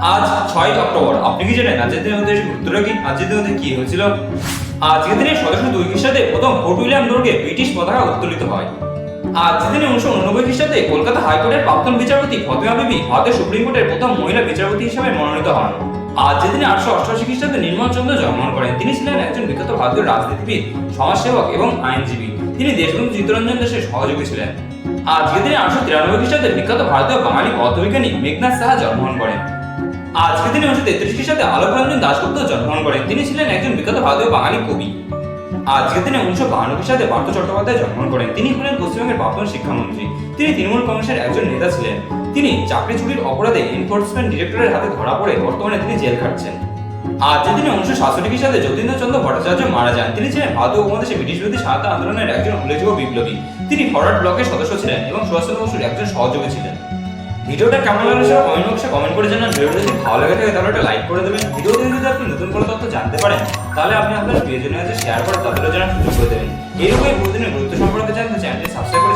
আজ 6ই অক্টোবর। আপনি কি জানেন আজকের দিনের উদ্দেশ্যে গুরুত্বটা কি? আজকের দিনে কি হয়েছিল? আজকের দিনে 1702 খ্রিস্টাব্দে প্রথম ফোর্ট উইলিয়াম দুর্গে ব্রিটিশ পতাকা উত্তোলিত হয়। আজকের দিনে 1989 খ্রিস্টাব্দে কলকাতা হাইকোর্টের প্রাক্তন বিচারপতি ফতেমা বিবি ভারতের সুপ্রিম কোর্টের প্রথম মহিলা বিচারপতি হিসেবে মনোনীত হন। আজকের দিনে 888 খ্রিস্টাব্দে নির্মল চন্দ্র জন্মগ্রহণ করেন। তিনি ছিলেন একজন বিখ্যাত ভারতীয় রাজনীতিবিদ, সমাজসেবক এবং আইনজীবী। তিনি দেশবন্ধু চিত্তরঞ্জন দাসের সহযোগী ছিলেন। আজকের দিনে 893 খ্রিস্টাব্দে বিখ্যাত ভারতীয় বাঙালি পদার্থবিজ্ঞানী মেঘনাথ সাহা জন্মগ্রহণ করেন। আজকের দিনে 1933 খ্রিস্টাব্দে আলোকরঞ্জন দাশগুপ্ত জন্মগ্রহণ করেন। তিনি ছিলেন একজন বিখ্যাত ভারতীয় বাঙালি কবি। আজকের দিনে 1952 খ্রিস্টাব্দে পার্থ চট্টোপাধ্যায় জন্মগ্রহণ করেন। তিনি হলেন পশ্চিমবঙ্গের প্রাক্তন শিক্ষামন্ত্রী। তিনি তৃণমূল কংগ্রেসের একজন নেতা ছিলেন। তিনি চাকরি চুরির অপরাধে এনফোর্সমেন্ট ডিরেক্টরের হাতে ধরা পড়ে বর্তমানে তিনি জেল খাটছেন। আজকের দিনে 1967 খ্রিস্টাব্দে যতীন্দ্রচন্দ্র ভট্টাচার্য মারা যান। তিনি ছিলেন ভারতীয় উপমহাদেশে ব্রিটিশ বিরোধী স্বাধীনতা আন্দোলনের একজন উল্লেখযোগ্য বিপ্লবী। তিনি ফরওয়ার্ড ব্লকের সদস্য ছিলেন এবং সুভাষচন্দ্র বসুর একজন সহযোগী ছিলেন। ভিডিওটা কেমন লাগলো সেটা কমেন্ট বক্সে কমেন্ট করে জানান। ভিডিওটা যদি ভালো লাগে থাকে তাহলে একটা লাইক করে দেবেন। ভিডিও থেকে যদি আপনি নতুন কোনো তথ্য জানতে পারেন তাহলে আপনি আপনার প্রিয়জনের কাছে শেয়ার করে তাদেরও জানার সুযোগ করে দেবেন। এইরকমই প্রতিদিনের গুরুত্ব সম্পর্কে জানতে চ্যানেলটি সাবস্ক্রাইব করে